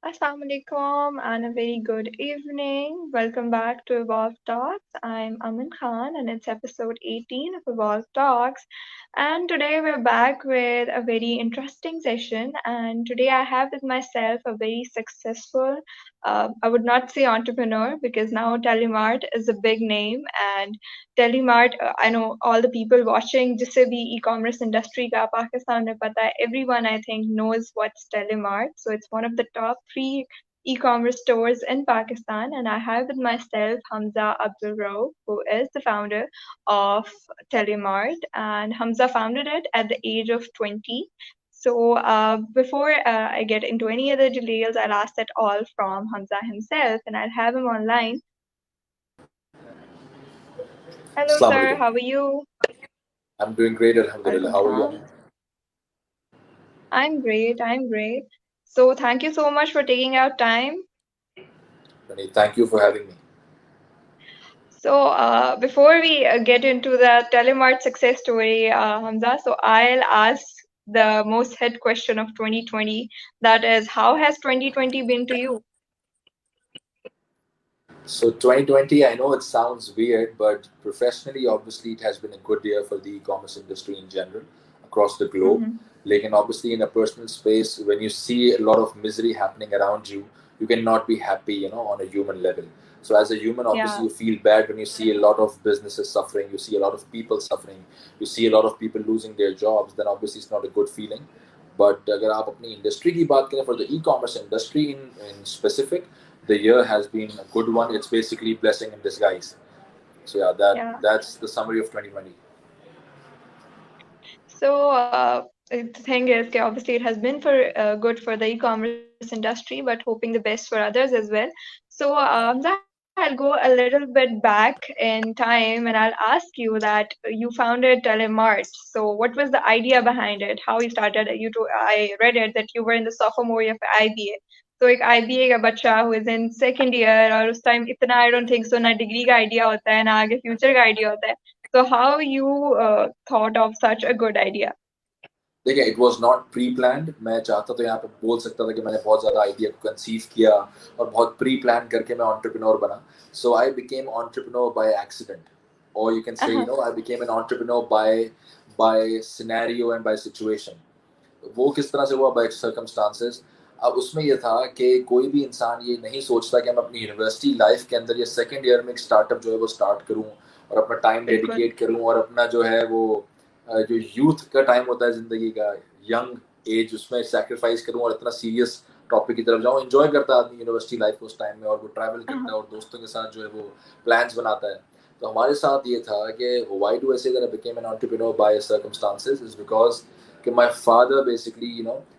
Assalamu alaikum and a very good evening. Welcome back to Evolve Talks. I'm Amin Khan and it's episode 18 of Evolve Talks. And today we're back with a very interesting session. And today I have with myself a very successful, I would not say entrepreneur because now Telemart is a big name. And Telemart, I know all the people watching, जिससे भी e-commerce industry का पाकिस्तान में पता है, everyone I think knows what's Telemart. So it's one of the top three e-commerce stores in Pakistan, and I have with myself Hamza Abdul Rauf, who is the founder of Telemart, and Hamza founded it at the age of 20. So before I get into any other details, I'll ask that all from Hamza himself, and I'll have him online. Hello, Assalamu sir. alaikum. How are you? I'm doing great, Alhamdulillah. Welcome, How are you? Sam. I'm great. I'm great. So thank you so much for taking out time. Thank you for having me. So before we get into the Telemart success story, Hamza, so I'll ask the most hit question of 2020. That is, how has 2020 been to you? So 2020, I know it sounds weird, but professionally, obviously, it has been a good year for the e-commerce industry in general across the globe. Mm-hmm. Like, and obviously, in a personal space, when you see a lot of misery happening around you, you cannot be happy, on a human level. So as a human, obviously, Yeah. you feel bad when you see a lot of businesses suffering, you see a lot of people suffering, you see a lot of people losing their jobs, then obviously it's not a good feeling. But अगर आप अपनी industry की बात करें, for the e-commerce industry in specific, the year has been a good one. It's basically blessing in disguise. So yeah, Yeah. that's the summary of 2020. So the thing is, okay, obviously it has been for good for the e-commerce industry, but hoping the best for others as well. So I'll go a little bit back in time, and I'll ask you that you founded Telemart. So what was the idea behind it? How you started? I read it that you were in the sophomore year of IBA. So एक IBA का बच्चा who is in second year और उस time इतना I don't think so ना degree का idea होता है ना आगे future का idea होता है. So how you thought of such a good idea? देखिए, it was not pre planned. मैं चाहता तो यहाँ पे बोल सकता था कि मैंने बहुत ज़्यादा आइडिया को कंसीव किया और बहुत प्री प्लान करके मैं entrepreneur बना. So I became entrepreneur by accident, or you can say, Uh-huh. I became an entrepreneur by scenario and by situation. वो किस तरह से हुआ, बाय सर्कमस्टांसेस. अब उसमें ये था कि कोई भी इंसान ये नहीं सोचता कि मैं अपनी यूनिवर्सिटी लाइफ के अंदर या सेकेंड ईयर में एक स्टार्टअप जो है वो स्टार्ट करूं और अपना टाइम बिल्कुल. डेडिकेट करूं और अपना जो है वो जो यूथ का टाइम होता है ज़िंदगी का, यंग एज, उसमें सेक्रीफाइस करूं और इतना सीरियस टॉपिक की तरफ जाऊं. एंजॉय करता है आदमी यूनिवर्सिटी लाइफ को उस टाइम में, और वो ट्रैवल करता Uh-huh. है और दोस्तों के साथ जो है वो प्लान्स बनाता है. तो हमारे साथ ये था कि why do I say that I became an entrepreneur by circumstances is because my father basically,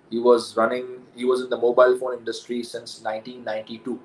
he was running, he was in the mobile phone industry since 1992.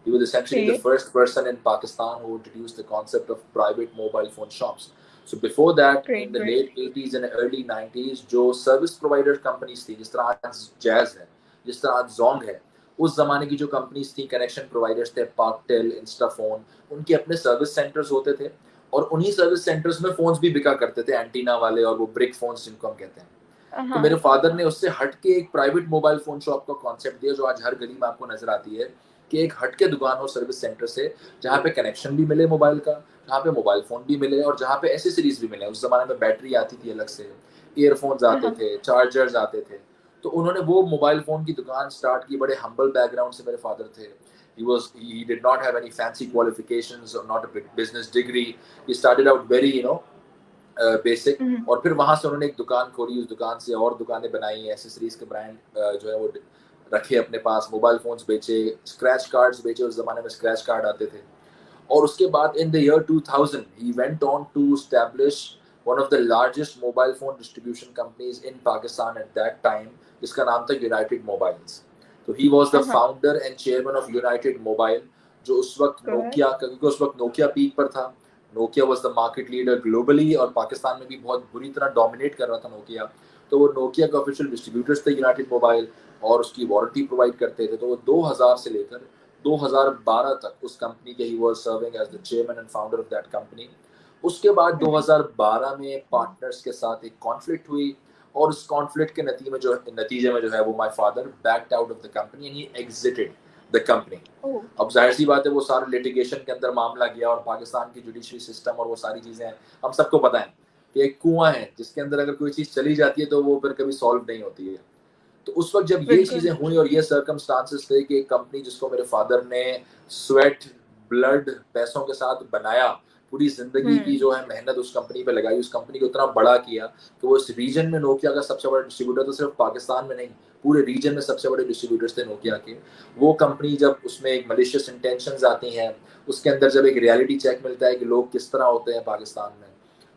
He was essentially the Okay. first person in Pakistan who introduced the concept of private mobile phone shops. So before that, in Great, the great. late 80s and early 90s, जो service provider companies थी, जिस तरह आज Jazz है, जिस तरह आज Zong है, उस जमाने की जो कंपनीज थी, कनेक्शन प्रोवाइडर्स थे, पार्कटेल, इंस्टाफोन, उनके अपने सर्विस सेंटर्स होते थे और उन्हीं सर्विस सेंटर्स में फोन्स भी बिका करते थे, एंटीना वाले और वो ब्रिक फोन्स जिनको हम कहते हैं. तो Uh-huh. मेरे फादर ने उससे हट के एक प्राइवेट मोबाइल फोन शॉप का कॉन्सेप्ट दिया, जो आज हर गली में आपको नजर आती है, कि एक हट के दुकान हो सर्विस सेंटर से, जहाँ पे कनेक्शन भी मिले मोबाइल का, जहाँ पे मोबाइल फोन भी मिले और जहाँ पे एसेसरीज भी मिले. उस जमाने में बैटरी आती थी अलग से, ईयरफोन्स आते Uh-huh. थे, चार्जर्स आते थे. तो उन्होंने वो मोबाइल फोन की दुकान स्टार्ट की. बड़े हम्बल बैकग्राउंड से मेरे फादर थे. He did not have any fancy qualifications or not a big business degree. He started out very, basic. Mm-hmm. और फिर वहाँ से उन्होंने एक दुकान खोली, उस दुकान से और दुकानें बनाई, एसेसरीज के ब्रांड जो है वो रखे अपने पास, मोबाइल फोन्स बेचे, स्क्रैच कार्ड्स बेचे. उस जमाने में स्क्रैच कार्ड आते थे. और उसके बाद in the year 2000 he went on to establish one of the largest mobile phone distribution companies in Pakistan at that time, जिसका नाम था यूनाइटेड मोबाइल्स. तो he was the Uh-huh. Founder and chairman of United Mobile, जो उस वक्त Good. नोकिया, क्योंकि उस वक्त नोकिया पीक पर था. Nokia was the market leader globally और पाकिस्तान में भी बहुत बुरी तरह डोमिनेट कर रहा था नोकिया. तो वो नोकिया का ऑफिशियल डिस्ट्रीब्यूटर्स थे यूनाइटेड मोबाइल, और उसकी वारंटी प्रोवाइड करते थे. तो वो 2000 से लेकर 2012 तक उस कंपनी के he was serving as the chairman and founder of that company. उसके बाद Mm-hmm. 2012 में पार्टनर्स के साथ एक कॉन्फ्लिक्ट हुई, और उस कॉन्फ्लिक्ट के नतीजे में जो है वो my father backed out of the company and he exerted the company. Oh, अब जाहिर सी बात है वो सारे लिटिगेशन के अंदर मामला गया और पाकिस्तान की जुडिशरी सिस्टम और वो सारी चीज़ें हैं, हम सबको पता है कि एक कुआं है जिसके अंदर अगर कोई चीज़ चली जाती है तो वो फिर कभी सॉल्व नहीं होती है। तो उस वक्त जब ये बिल्कुल। चीज़ें हुई और ये सर्कमस्टांसेस थे कि एक कंपनी जिसको मेरे फादर ने स्वेट ब्लड पैसों के साथ बनाया, पूरी जिंदगी की जो है मेहनत उस कंपनी पे लगाई, उस कंपनी को इतना बड़ा किया कि वो इस रीजन में नोकिया का सबसे बड़ा डिस्ट्रीब्यूटर, तो सिर्फ पाकिस्तान में नहीं पूरे रीजन में सबसे बड़े डिस्ट्रीब्यूटर्स थे नोकिया के। वो कंपनी जब उसमें एक मलिशियस इंटेंशंस आती हैं, उसके अंदर जब एक रियलिटी चेक मिलता है कि लोग किस तरह होते हैं पाकिस्तान में,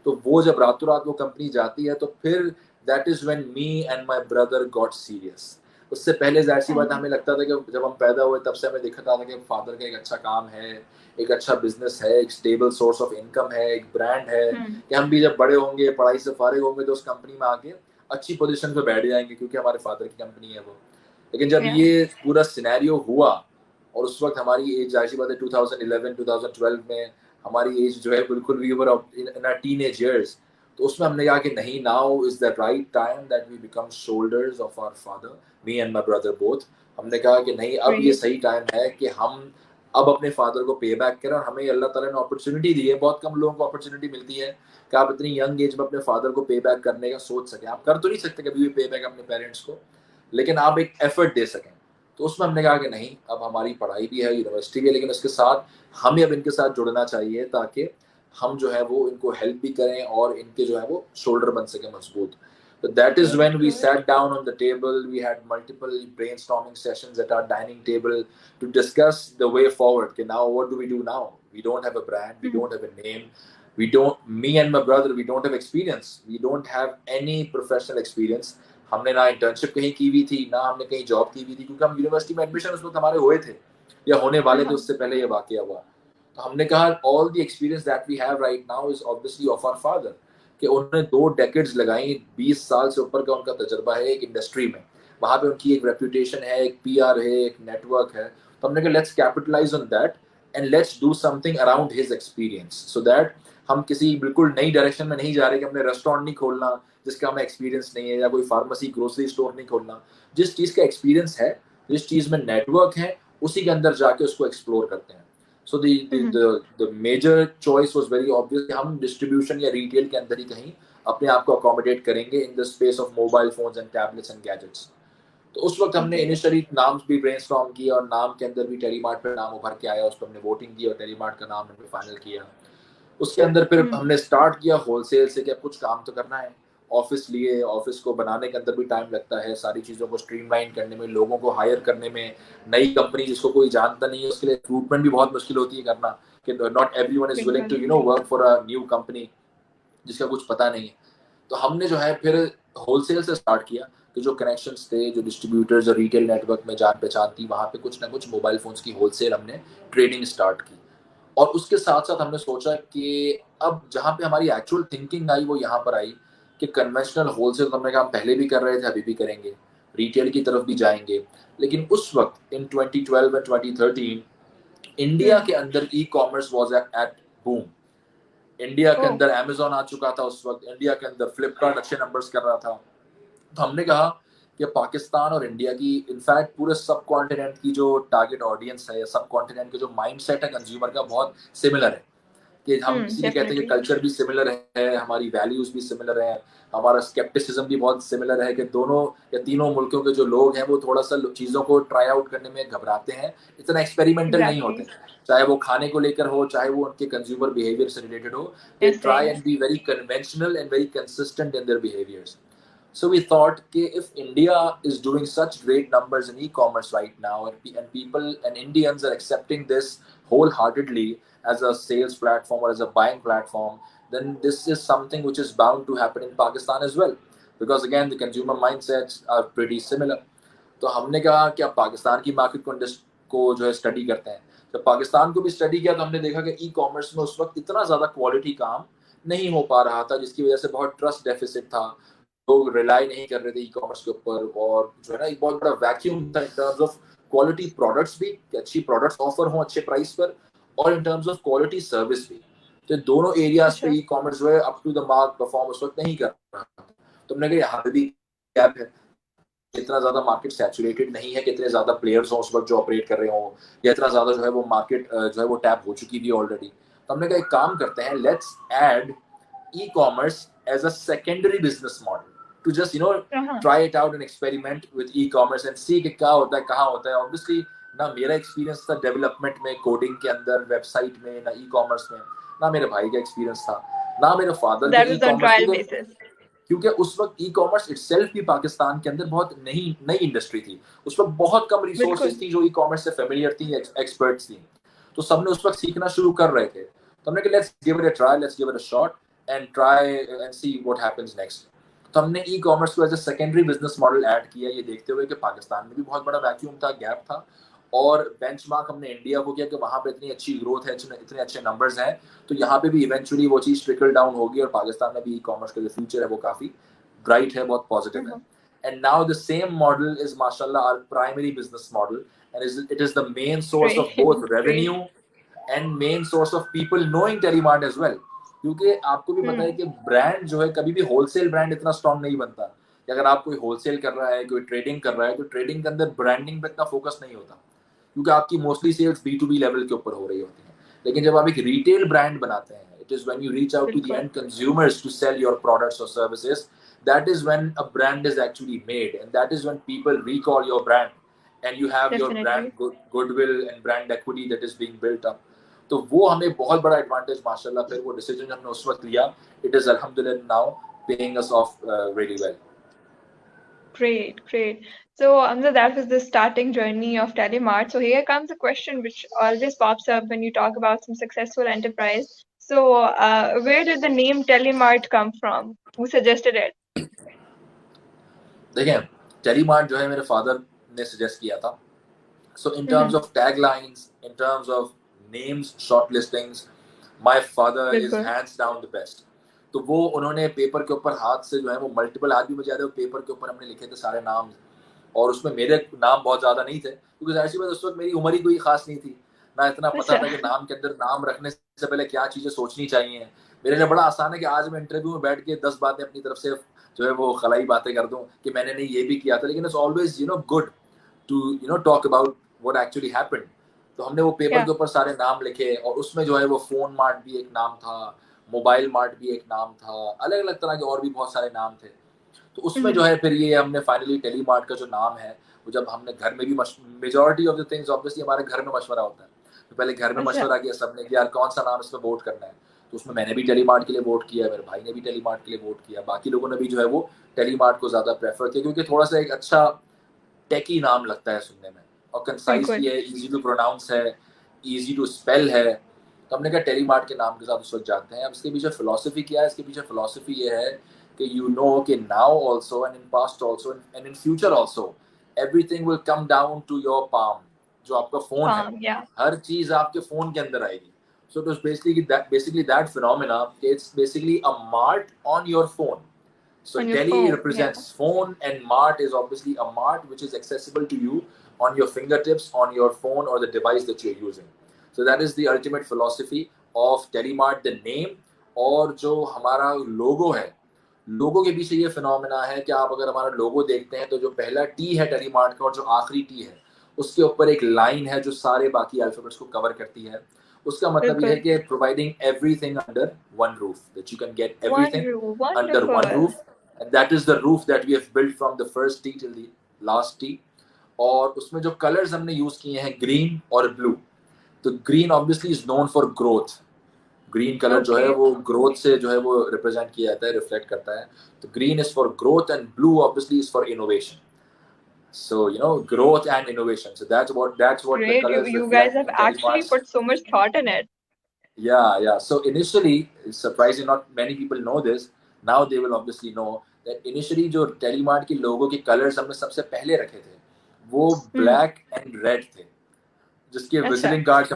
तो वो जब रातों रात वो कंपनी जाती है तो फिर that is when me and my brother got serious. उससे पहले जाहिर सी बात हमें लगता था कि जब हम पैदा हुए तब से हमें दिखता था कि फादर का एक अच्छा काम है, एक अच्छा बिजनेस है, एक स्टेबल सोर्स ऑफ इनकम है, एक ब्रांड है, कि हम भी जब बड़े होंगे पढ़ाई से फारिग होंगे तो उस कंपनी में आके अच्छी पोजीशन पे बैठ जाएंगे क्योंकि हमारे फादर की कंपनी है वो। लेकिन जब या ये पूरा सिनेरियो हुआ और उस वक्त हमारी एज जाहिर सी बात है 2011 2012 में हमारी एज जो है बिल्कुल we were in our teenage years, तो उसमें हमने कहा कि नहीं, now is the right time that we become shoulders of our father, me and my brother both. हमने कहा कि नहीं, अब ये ग्रेट। सही टाइम है कि हम अब अपने फादर को पे बैक करें। और हमें अल्लाह ताला ने अपॉर्चुनिटी दी है, बहुत कम लोगों को अपॉर्चुनिटी मिलती है कि आप इतनी यंग एज में अपने फादर को पे बैक करने का सोच सकें। आप कर तो नहीं सकते कभी भी पे बैक अपने पेरेंट्स को, लेकिन आप एक एफर्ट दे सकें। तो उसमें हमने कहा कि नहीं, अब हमारी पढ़ाई भी है, यूनिवर्सिटी भी है, लेकिन उसके साथ हमें अब इनके साथ जुड़ना चाहिए ताकि हम जो है वो इनको हेल्प भी करें और इनके जो है वो शोल्डर बन सके मजबूत। So that is good when we good. sat down on the table. We had multiple brainstorming sessions at our dining table to discuss the way forward. Okay, now what do we do now? We don't have a brand. We don't have a name. We don't. Me and my brother, we don't have experience. We don't have any professional experience. हमने ना internship कहीं की हुई थी, ना हमने कहीं job की हुई थी, क्योंकि हम यूनिवर्सिटी में एडमिशन उस वक्त हमारे हुए थे या होने वाले थे, हाँ। उससे पहले ये वाकया हुआ। तो हमने कहा all the experience that we have right now is obviously of our father, कि उन्होंने 2 डेकेड्स लगाई, 20 साल से ऊपर का उनका तजर्बा है एक इंडस्ट्री में, वहां पे उनकी एक रेपुटेशन है, एक पीआर है, एक नेटवर्क है। तो हमने कहा let's capitalize on that and let's do something around his experience, so that हम किसी बिल्कुल नई डायरेक्शन में नहीं जा रहे कि हमने रेस्टोरेंट नहीं खोलना जिसका हमें एक्सपीरियंस नहीं है, या कोई फार्मेसी ग्रोसरी स्टोर नहीं खोलना। जिस चीज़ का एक्सपीरियंस है, जिस चीज़ में नेटवर्क है, उसी के अंदर जाके उसको एक्सप्लोर करते हैं। So the major choice was very obvious कि हम डिस्ट्रीब्यूशन या रिटेल के अंदर ही कहीं अपने आप को अकोमोडेट करेंगे in the space of mobile phones and tablets and gadgets. तो उस वक्त हमने ग्रेट। इनिशियली नाम भी ब्रेनस्टॉर्म किया और नाम के अंदर भी टेलीमार्ट पे नाम उभर के आया, उस पर हमने वोटिंग की और टेलीमार्ट का नाम हमने फाइनल किया। उसके अंदर फिर हमने स्टार्ट किया होलसेल से कि अब कुछ काम तो करना है। ऑफिस लिए, ऑफिस को बनाने के अंदर भी टाइम लगता है, सारी चीज़ों को स्ट्रीमलाइन करने में, लोगों को हायर करने में। नई कंपनी जिसको कोई जानता नहीं है उसके लिए रिक्रूटमेंट भी बहुत मुश्किल होती है करना, कि not everyone is willing to बिल्कुल। Work for a new company जिसका कुछ पता नहीं है। तो हमने जो है फिर होलसेल से स्टार्ट किया कि जो कनेक्शंस थे, जो डिस्ट्रीब्यूटर्स और रिटेल नेटवर्क में जान पहचान थी, वहाँ पे कुछ ना कुछ मोबाइल फोन्स की होलसेल हमने ट्रेडिंग स्टार्ट की। और उसके साथ साथ हमने सोचा कि अब जहाँ पे हमारी एक्चुअल थिंकिंग आई वो यहाँ पर आई कि कन्वेंशनल होलसेल तो हमने कहा हम पहले भी कर रहे थे, अभी भी करेंगे, रिटेल की तरफ भी जाएंगे। लेकिन उस वक्त इन 2012 एंड 2013 इंडिया के अंदर e commerce was at boom. India के ओ। अंदर अमेजोन आ चुका था, उस वक्त इंडिया के अंदर फ्लिपकार्ट अच्छे नंबर्स कर रहा था। तो हमने कहा कि पाकिस्तान और इंडिया की, इनफैक्ट पूरे सब कॉन्टिनेंट की जो टारगेट ऑडियंस है या सब कॉन्टिनेंट के जो माइंडसेट है कंज्यूमर का, बहुत सिमिलर है। कि हम इसीलिए कहते हैं कि डेफिनेटली। कल्चर भी सिमिलर है, हमारी वैल्यूज भी सिमिलर है, हमारा स्केप्टिसिज्म भी बहुत सिमिलर है, कि दोनों या तीनों मुल्कों के जो लोग हैं वो थोड़ा सा चीज़ों को ट्राई आउट करने में घबराते हैं, इतना एक्सपेरिमेंटल नहीं एग्जैक्टली। होते, चाहे वो खाने को लेकर हो, चाहे वो उनके कंज्यूमर बिहेवियर से रिलेटेड हो। दे ऐसे try he. And be very conventional and very consistent in their behaviours. So we thought, okay, if India is doing such great numbers in e-commerce right now, and people and Indians are accepting this wholeheartedly as a sales platform or as a buying platform, then this is something which is bound to happen in Pakistan as well, because again the consumer mindsets are pretty similar. तो हमने कहा कि अब पाकिस्तान की market को जो है study करते हैं। जब पाकिस्तान को भी स्टडी किया तो हमने देखा कि ई कॉमर्स में उस वक्त इतना ज़्यादा क्वालिटी काम नहीं हो पा रहा था, जिसकी वजह से बहुत ट्रस्ट डेफिसिट था, लोग रिलाई नहीं कर रहे थे ई कॉमर्स के ऊपर, और जो है ना एक बहुत बड़ा वैक्यूम था इन टर्म्स ऑफ क्वालिटी प्रोडक्ट्स भी, कि अच्छी प्रोडक्ट्स ऑफर हो अच्छे प्राइस पर, और इन टर्म्स ऑफ क्वालिटी सर्विस भी। तो दोनों एरियाज पे अच्छा। ई कॉमर्स जो है up to the mark perform उस वक्त नहीं कर रहा था। तो तो हमने कहा यहाँ पे भी गैप है, इतना ज्यादा मार्केट सैचुरेटेड नहीं है, कितने ज्यादा प्लेयर्स हो उस वक्त जो ऑपरेट कर रहे हो, या इतना ज्यादा जो है वो मार्केट जो है वो टैप हो चुकी थी ऑलरेडी। तो हमने कहा एक काम करते हैं, let's add e commerce as a secondary business model to just हाँ, try it out and experiment with e commerce and see कि क्या होता है, कहाँ होता है। ऑब्वियसली ना मेरा एक्सपीरियंस था डेवलपमेंट में, कोडिंग के अंदर, वेबसाइट में, ना ई कॉमर्स में, ना मेरे भाई का एक्सपीरियंस था, ना मेरे फादर के that E was on commerce, trial basis. क्योंकि उस वक्त ई कॉमर्स इटसेल्फ भी पाकिस्तान के अंदर बहुत नई नई इंडस्ट्री थी। उस वक्त बहुत कम बिल्कुल। रिसोर्सेज थी जो ई कॉमर्स से फेमिलियर थी, एक्सपर्ट्स थी। तो सबने उस वक्त सीखना शुरू कर रहे थे। तो हमने कहा let's give it a try, let's give it a shot and try and see what happens next. तो हमने ई कॉमर्स को as a secondary business model add किया, ये देखते हुए कि पाकिस्तान में भी बहुत बड़ा वैक्यूम था, गैप था, और बेंचमार्क हमने इंडिया को किया कि वहां पे इतनी अच्छी ग्रोथ है, इतने अच्छे नंबर्स हैं, तो यहाँ पे भी इवेंचुअली वो चीज ट्रिकल डाउन होगी और पाकिस्तान में भी ई कॉमर्स का जो फ्यूचर है वो काफी ब्राइट है, बहुत पॉजिटिव है। And now the same model is, mashallah, our primary business model, and it is the main source of Great, both great. revenue and main source of people knowing Telemart as well. क्योंकि आपको भी पता है Hmm. कि brand जो है कभी भी होलसेल ब्रांड इतना स्ट्रांग नहीं बनता। कि अगर आप कोई होलसेल कर रहा है, कोई ट्रेडिंग कर रहा है, तो ट्रेडिंग के अंदर ब्रांडिंग पे इतना फोकस नहीं होता, क्योंकि आपकी मोस्टली सेल्स B2B लेवल के ऊपर हो रही होती है। लेकिन जब आप एक रिटेल ब्रांड बनाते हैं, it is when you reach out to the बिल्कुल, and consumers to sell your products और services, that is when a brand is actually made, and that is when people recall your brand and you have your brand definitely. goodwill and brand equity that is being built up. तो वो हमें बहुत बड़ा advantage माशाल्लाह, फिर वो decision हमने उस वक्त लिया, इट इज अल्हम्दुलिल्लाह now paying us of really well. Great, great. So, that was the starting journey of Telemart. So, here comes a question which always pops up when you talk about some successful enterprise. So, where did the name Telemart come from? Who suggested it? देखें, टेलीमार्ट जो है मेरे father ने suggest किया था। So in terms Mm-hmm. of taglines, in terms of names, shortlistings, my father is बिल्कुल। hands down the best. तो वो उन्होंने पेपर के ऊपर हाथ से जो है वो मल्टीपल, आज भी मुझे याद है, वो पेपर के ऊपर हमने लिखे थे सारे नाम, और उसमें मेरे नाम बहुत ज्यादा नहीं थे, क्योंकि जाहिर सी बात उस वक्त मेरी उम्र ही कोई खास नहीं थी, ना इतना पता अच्छा। था कि नाम के अंदर नाम रखने से पहले क्या चीजें सोचनी चाहिए। मेरे लिए बड़ा आसान है कि आज मैं इंटरव्यू में बैठ के 10 बातें अपनी तरफ से जो है वो खलाई बातें कर दूं कि मैंने नहीं ये भी किया था, लेकिन it's always good to talk about what actually happened. तो हमने वो पेपर Yeah. के ऊपर सारे नाम लिखे, और उसमें जो है वो फोन मार्ट भी एक नाम था, मोबाइल मार्ट भी एक नाम था, अलग अलग तरह के और भी बहुत सारे नाम थे। तो उसमें जो Mm-hmm. है फिर ये हमने फाइनली टेलीमार्ट का जो नाम है, वो जब हमने घर में भी, majority of the things obviously हमारे घर में मशवरा होता है, तो पहले घर में अच्छा। मशवरा किया सबने कि यार कौन सा नाम इसमें वोट करना है। तो उसमें मैंने भी टेलीमार्ट के लिए वोट किया, मेरे भाई ने भी टेलीमार्ट के लिए वोट किया, बाकी लोगों ने भी जो है वो टेलीमार्ट को ज्यादा प्रेफर किया, क्योंकि थोड़ा सा एक अच्छा टेकी नाम लगता है सुनने में, और कंसाइज बिल्कुल। भी है, इजी टू प्रोनाउंस है, इजी टू स्पेल है। तो हमने कहा टेलीमार्ट के नाम के साथ उस वक्त जाते हैं। अब इसके पीछे फिलोसफी क्या है? इसके पीछे फिलोसफी ये है कि कि now also and in past also and in future also, everything will come down to your palm. जो आपका फोन है, Yeah. हर चीज आपके फोन के अंदर आएगी। So it was basically that phenomena. It's basically a mart on your phone. So On your Tele phone. Yeah. represents phone, and Mart is obviously a mart which is accessible to you on your fingertips, on your phone or the device that you're using. So that is the ultimate philosophy of Telemart, the name। और जो हमारा लोगो है, लोगो के पीछे ये phenomena है कि आप अगर हमारा लोगो देखते हैं तो जो पहला टी है टेलीमार्ट का और जो आखिरी टी है, उसके ऊपर एक लाइन है जो सारे बाकी अल्फाबेट्स को कवर करती है। उसका मतलब ये है बिल्कुल। कि providing everything under one roof, that you can get everything Wonderful. under one Wonderful. roof, and that is the roof that we have built from the first tee till the last tee। और उसमें जो colours हमने use किए हैं, green और blue. तो green obviously is known for growth, green colour जो है Okay. वो ग्रोथ से जो है वो रिप्रेजेंट किया जाता है, रिफ्लेक्ट करता है। तो green is for growth and blue obviously is for innovation. So growth and innovation, so that's what the Great. You colors you guys reflect have in actually Telemart's. put so much thought in it. Yeah. So initially, surprisingly, not many people know this. Now they will obviously know that initially जो टेलीमार्ट के लोगों के colours हमने सबसे पहले रखे थे, वो हम्म। ब्लैक एंड रेड थे, जिसके अच्छा। विजिटिंग कार्ड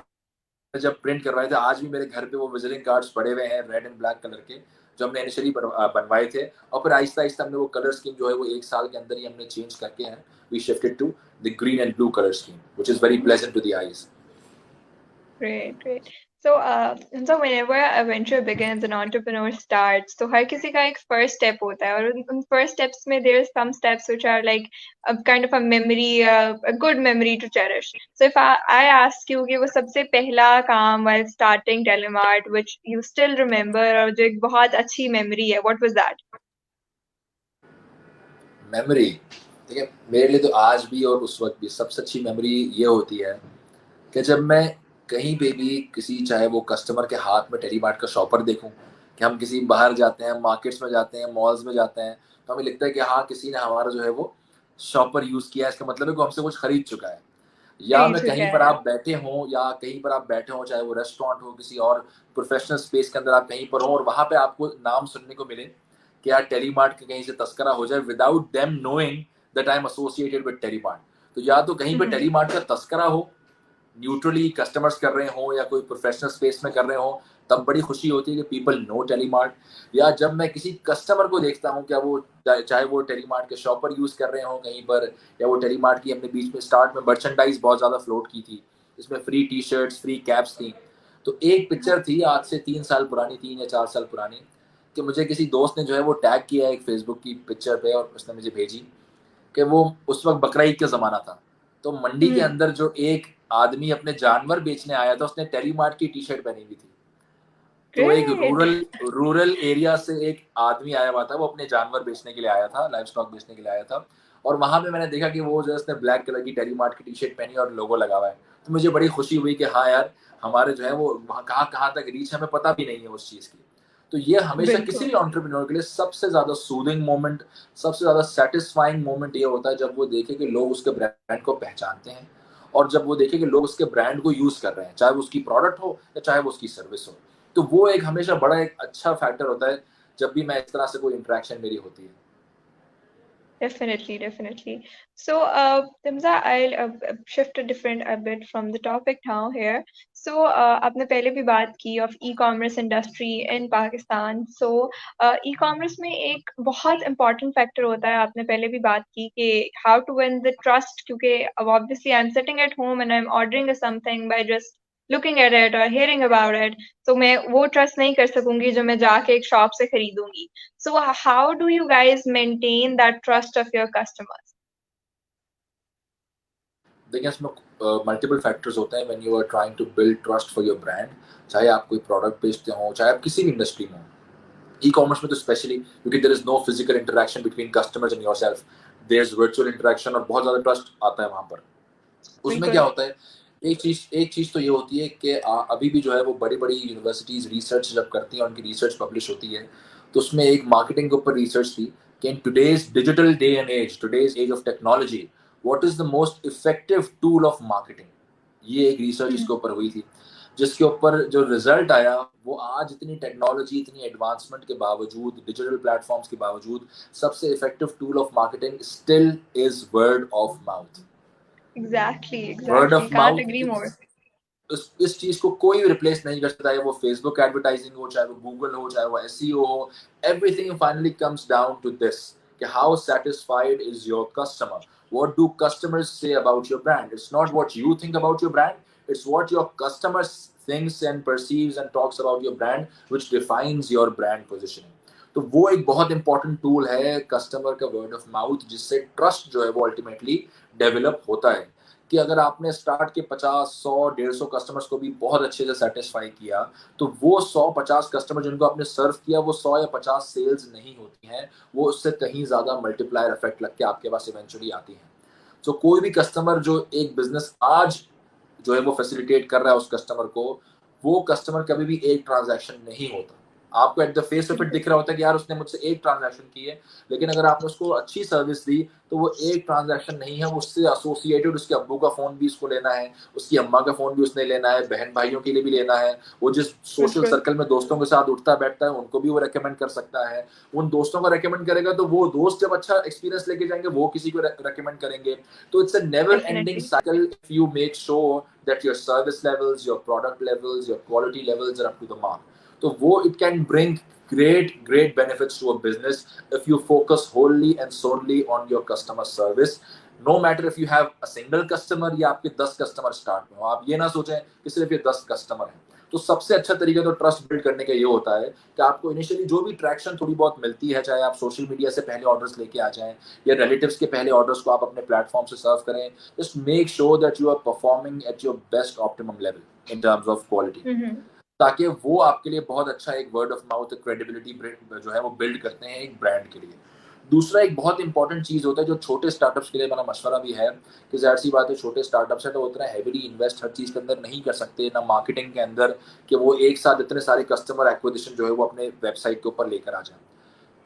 जब प्रिंट करवाए थे, आज भी मेरे घर पे वो विजिटिंग कार्ड्स पड़े हुए हैं रेड एंड ब्लैक कलर के, जो हमने इनिशियली बनवाए थे। और फिर आहिस्ता आहिस्ता हमने वो कलर स्कीम जो है वो एक साल के अंदर ही हमने चेंज करके हैं, we shifted to the green and blue colour scheme, which is very pleasant to the eyes. Great, great. So whenever a venture begins, an entrepreneur starts, तो हर किसी का एक first step होता है, और उन first steps में there are some steps which are like a kind of a memory, a good memory to cherish. So if I ask you कि वो सबसे पहला काम while starting Telemart which you still remember और जो एक बहुत अच्छी memory है, what was that? मेमोरी, ठीक है, मेरे लिए तो आज भी और उस वक्त भी सबसे अच्छी मेमोरी ये होती है कि जब मैं कहीं पे भी किसी, चाहे वो कस्टमर के हाथ में टेलीमार्ट का शॉपर देखूं, कि हम किसी बाहर जाते हैं, मार्केट्स में जाते हैं, मॉल्स में जाते हैं, तो हमें लगता है कि हाँ, किसी ने हमारा जो है वो शॉपर यूज़ किया है, इसका मतलब है कि वो हमसे कुछ खरीद चुका है। या खरीद मैं चुका कहीं पर है। आप बैठे हों, या कहीं पर आप बैठे हों, चाहे वो रेस्टोरेंट हो, किसी और प्रोफेशनल स्पेस के अंदर आप कहीं पर हो, और वहाँ पे आपको नाम सुनने को मिले कि यार टेलीमार्ट के कहीं से तस्करा हो जाए, without them knowing that I am associated with Telemart. तो या तो कहीं पे हम्म। टेलीमार्ट का तस्करा हो, न्यूट्रली कस्टमर्स कर रहे हो, या कोई प्रोफेशनल स्पेस में कर रहे हो, तब बड़ी खुशी होती है कि पीपल नो टेलीमार्ट। या जब मैं किसी कस्टमर को देखता हूँ, क्या वो चाहे वो टेलीमार्ट के शॉपर यूज़ कर रहे हो कहीं पर, या वो टेलीमार्ट की, हमने बीच में स्टार्ट में मर्चेंडाइज बहुत ज़्यादा फ्लोट की थी, इसमें free T shirts, free caps थी। तो एक पिक्चर थी आज से 3 साल पुरानी, 3 या 4 साल पुरानी, कि मुझे किसी दोस्त ने जो है वो टैग किया एक फेसबुक की पिक्चर पे, और उसने मुझे भेजी कि वो उस वक्त बकरा ईद का ज़माना था, तो मंडी के हम्म। अंदर जो एक आदमी अपने जानवर बेचने आया था, उसने टेलीमार्ट की टी शर्ट पहनी हुई थी। तो एक ग्रेट। रूरल रूरल एरिया से एक आदमी आया हुआ था, वो अपने जानवर बेचने के लिए आया था, लाइव स्टॉक बेचने के लिए आया था। और वहां पे मैंने देखा कि वो जो है उसने ब्लैक कलर की टेलीमार्ट की टी शर्ट पहनी और लोगो लगा हुआ है। तो मुझे बड़ी खुशी हुई कि हाँ यार, हमारे जो है वो वहाँ कहाँ कहाँ तक रीच, हमें पता भी नहीं है उस चीज़ की। तो ये हमेशा किसी बिल्कुल। भी एंटरप्रेन्योर के लिए सबसे ज़्यादा सूदिंग मोमेंट, सबसे ज़्यादा सेटिस्फाइंग मोमेंट ये होता है जब वो देखे कि लोग उसके ब्रांड को पहचानते हैं, और जब वो देखे कि लोग उसके ब्रांड को यूज़ कर रहे हैं, चाहे वो उसकी प्रोडक्ट हो या चाहे वो उसकी सर्विस हो। तो वो एक हमेशा बड़ा एक अच्छा फैक्टर होता है जब भी मैं इस तरह से कोई इंटरेक्शन मेरी होती है। Definitely, definitely. So, Timza, I'll shift a different a bit from the topic now here. So, आपने पहले भी बात की of e-commerce industry in Pakistan. So, e-commerce में एक बहुत important factor होता है, आपने पहले भी बात की कि how to win the trust, क्योंकि अब obviously I'm sitting at home and I'm ordering something by just looking at it or hearing about it. तो मैं वो trust नहीं कर सकूंगी जो मैं जाके एक shop से खरीदूंगी. So how do you guys maintain that trust of your customers? देखिए, इसमें मल्टीपल फैक्टर्स होते हैं when you are trying to build trust for your brand. चाहे आप कोई प्रोडक्ट बेचते हो, चाहे आप किसी भी इंडस्ट्री में हो, ई कॉमर्स में तो स्पेशली, क्योंकि there is no physical interaction between customers and yourself, there is virtual interaction, और बहुत ज़्यादा ट्रस्ट आता है वहाँ पर। उसमें क्या बिल्कुल। होता है, एक चीज़ तो ये होती है कि अभी भी जो है वो बड़ी बड़ी यूनिवर्सिटीज़ रिसर्च जब करती हैं, उनकी रिसर्च पब्लिश होती है, तो उसमें एक मार्केटिंग के ऊपर रिसर्च थी कि in today's digital day and age, today's age of technology, what is the most effective tool of marketing. ये एक रिसर्च Mhm. इसके ऊपर हुई थी, जिसके ऊपर जो रिजल्ट आया, वो आज इतनी टेक्नोलॉजी, इतनी एडवांसमेंट के बावजूद, डिजिटल प्लेटफॉर्म्स के बावजूद, सबसे effective tool of marketing still is word of mouth. Exactly, word exactly. Of Can't mouth agree more. इस चीज को कोई रिप्लेस नहीं कर सकता है, वो फेसबुक एडवर्टाइजिंग हो, चाहे वो गूगल हो, चाहे वो एसईओ हो। Everything finally comes down to this, कि how satisfied is your customer, what do customers say about your brand. It's not what you think about your brand, it's what your customer thinks and perceives and talks about your brand, which defines your brand positioning. तो वो एक बहुत important tool है customer का word of mouth, जिससे trust जो है वो अल्टीमेटली डेवलप होता है। कि अगर आपने स्टार्ट के 50, 100, 150 कस्टमर्स को भी बहुत अच्छे से सेटिस्फाई किया, तो वो 100-50 कस्टमर जिनको आपने सर्व किया, वो 100 या 50 सेल्स नहीं होती हैं, वो उससे कहीं ज़्यादा मल्टीप्लायर इफेक्ट लग के आपके पास इवेंचुअली आती हैं। तो कोई भी कस्टमर जो एक बिजनेस आज जो है वो फैसिलिटेट कर रहा है उस कस्टमर को, वो कस्टमर कभी भी एक ट्रांजैक्शन नहीं होता। आपको eight the face of it दिख रहा होता है कि यार उसने मुझसे एक ट्रांजैक्शन की है, लेकिन अगर आपने उसको अच्छी सर्विस दी, तो वो एक ट्रांजैक्शन नहीं है, वो उससे एसोसिएटेड उसके अब्बू का फ़ोन भी उसको लेना है, उसकी अम्मा का फ़ोन भी उसने लेना है, बहन भाइयों के लिए भी लेना है, वो जिस सोशल बिल्कुल। सर्कल में दोस्तों के साथ उठता बैठता है, उनको भी वो रेकमेंड कर सकता है। उन दोस्तों को रेकमेंड करेगा, तो वो दोस्त जब अच्छा एक्सपीरियंस लेके जाएंगे, वो किसी को रेकमेंड करेंगे। तो it's a never ending Definitely. cycle if you make sure that your service levels, your product levels, your quality levels are up to the mark. So it can bring great benefits to a business if you focus wholly and solely on your customer service. No matter if you have a single customer या आपके 10 customer start में हो, आप ये ना सोचें कि सिर्फ ये 10 कस्टमर हैं। तो सबसे अच्छा तरीका तो ट्रस्ट बिल्ड करने का ये होता है कि आपको इनिशियली जो भी ट्रैक्शन थोड़ी बहुत मिलती है, चाहे आप सोशल मीडिया से पहले ऑर्डर्स लेके आ जाएं या रिलेटिव्स के पहले ऑर्डर्स को आप अपने प्लेटफॉर्म से सर्व करें, just make sure that you are performing at your best optimum level in terms of quality, Mm-hmm. ताकि वो आपके लिए बहुत अच्छा एक वर्ड ऑफ माउथ क्रेडिबिलिटी जो है वो बिल्ड करते हैं एक ब्रांड के लिए। दूसरा एक बहुत इंपॉर्टेंट चीज होता है जो छोटे स्टार्टअप्स के लिए मेरा मशवरा भी है कि जाहिर सी बात है छोटे स्टार्टअप्स है तो उतना हैवीली इन्वेस्ट हर चीज के अंदर नहीं कर सकते, ना मार्केटिंग के अंदर कि वो एक साथ इतने सारे कस्टमर एक्विजिशन जो है वो अपने वेबसाइट के ऊपर लेकर आ जाए।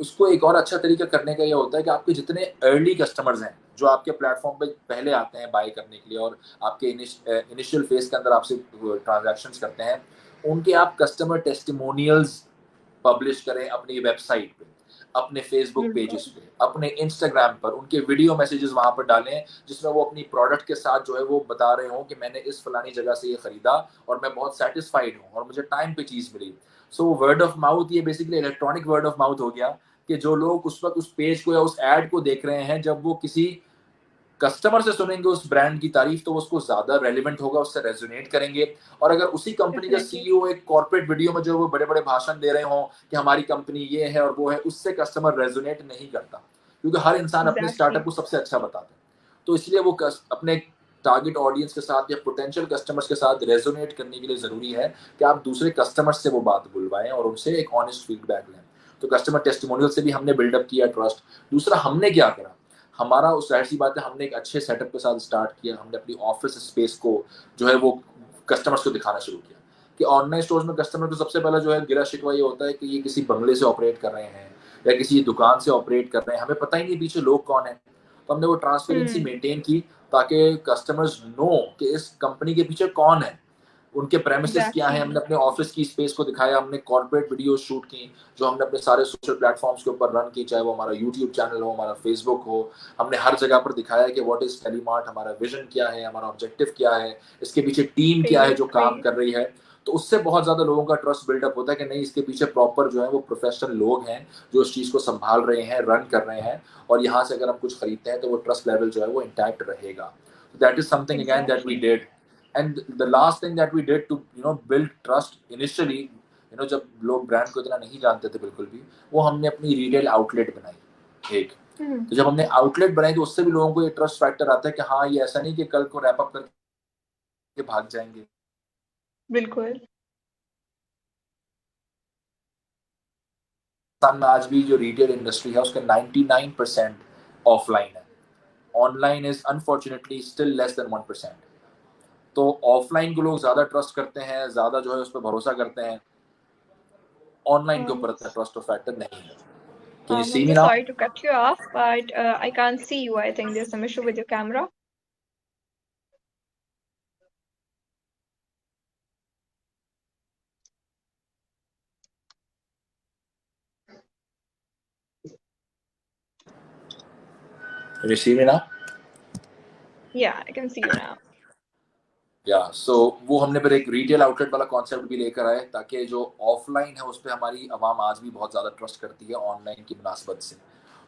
उसको एक और अच्छा तरीका करने का ये होता है कि आपके जितने अर्ली कस्टमर्स हैं जो आपके प्लेटफॉर्म पे पहले आते हैं बाय करने के लिए और आपके इनिशियल फेज के अंदर आपसे ट्रांजैक्शंस करते हैं, उनके आप कस्टमर टेस्टिमोनियल्स पब्लिश करें अपनी वेबसाइट पे, अपने फेसबुक पेजेस बिल्कुल। पे, अपने इंस्टाग्राम पर उनके वीडियो मैसेजेस वहां पर डालें जिसमें वो अपनी प्रोडक्ट के साथ जो है वो बता रहे हो कि मैंने इस फलानी जगह से ये खरीदा और मैं बहुत सेटिस्फाइड हूँ और मुझे टाइम पे चीज मिली। सो वर्ड ऑफ माउथ ये basically electronic word of mouth हो गया कि जो लोग उस वक्त उस पेज को या उस एड को देख रहे हैं, जब वो किसी कस्टमर से सुनेंगे उस ब्रांड की तारीफ तो उसको ज्यादा रेलिवेंट होगा, उससे रेजोनेट करेंगे। और अगर उसी कंपनी का डेफिनेटली। सीईओ एक कॉर्पोरेट वीडियो में जो वो बड़े बड़े भाषण दे रहे हो कि हमारी कंपनी ये है और वो है, उससे कस्टमर रेजोनेट नहीं करता, क्योंकि हर इंसान अपने एग्जैक्टली। स्टार्टअप को सबसे अच्छा बताता है। तो इसलिए वो अपने टारगेट ऑडियंस के साथ या पोटेंशियल कस्टमर्स के साथ रेजोनेट करने के लिए जरूरी है कि आप दूसरे कस्टमर्स से वो बात बुलवाएं और उनसे एक ऑनेस्ट फीडबैक लें। तो कस्टमर टेस्टिमोनियल से भी हमने बिल्डअप किया ट्रस्ट। दूसरा हमने क्या करा, हमारा उस जाहिर सी बात है हमने एक अच्छे सेटअप के साथ स्टार्ट किया, हमने अपनी ऑफिस स्पेस को जो है वो कस्टमर्स को दिखाना शुरू किया कि ऑनलाइन स्टोर्स में कस्टमर को सबसे पहला जो है गिला शिकवा ये होता है कि ये किसी बंगले से ऑपरेट कर रहे हैं या किसी दुकान से ऑपरेट कर रहे हैं, हमें पता ही नहीं पीछे लोग कौन है। तो हमने वो ट्रांसपेरेंसी हम्म। मेंटेन की ताकि कस्टमर्स नो कि इस कंपनी के पीछे कौन है, उनके प्रेमिसेस क्या है। एग्जैक्टली। हमने अपने ऑफिस की स्पेस को दिखाया, हमने कॉर्पोरेट वीडियो शूट की जो हमने अपने सारे सोशल प्लेटफॉर्म्स के ऊपर रन की, चाहे वो हमारा यूट्यूब चैनल हो, हमारा फेसबुक हो। हमने हर जगह पर दिखाया कि व्हाट इज टेलीमार्ट, हमारा विजन क्या है, हमारा ऑब्जेक्टिव क्या है, इसके पीछे टीम क्या है ग्रेट जो काम ग्रेट। कर रही है। तो उससे बहुत ज्यादा लोगों का ट्रस्ट बिल्डअप होता है कि नहीं, इसके पीछे प्रॉपर जो है वो प्रोफेशनल लोग हैं जो इस चीज को संभाल रहे हैं, रन कर रहे हैं, और यहाँ से अगर हम कुछ खरीदते हैं तो वो ट्रस्ट लेवल जो है वो इंटैक्ट रहेगा। That is something again that we exactly. Did. And the last thing that we did to build trust initially, जब लोग ब्रांड को इतना नहीं जानते थे बिल्कुल भी, वो हमने अपनी रिटेल आउटलेट बनाई एक। हम्म। तो जब हमने आउटलेट बनाई तो उससे भी लोगों को ये ट्रस्ट फैक्टर आता है कि हाँ ये ऐसा नहीं कि कल को रैप अप करके भाग जाएंगे। बिल्कुल। पाकिस्तान में आज भी जो रिटेल इंडस्ट्री है उसका 99% ऑफलाइन है, online is unfortunately still less than 1%। तो ऑफलाइन को लोग ज्यादा ट्रस्ट करते हैं, ज्यादा जो है उस पर भरोसा करते हैं, ऑनलाइन के ऊपर Um, इतना ट्रस्ट फैक्टर नहीं है। Can you see I'm me so now? sorry to cut you off, but I can't see you. I think there's some issue with your camera. Can you see me now? Yeah, I can see you now. या सो वो हमने फिर एक retail outlet वाला concept भी लेकर आए ताकि जो ऑफलाइन है उस पर हमारी आवाम आज भी बहुत ज़्यादा ट्रस्ट करती है ऑनलाइन की मुनासबत से।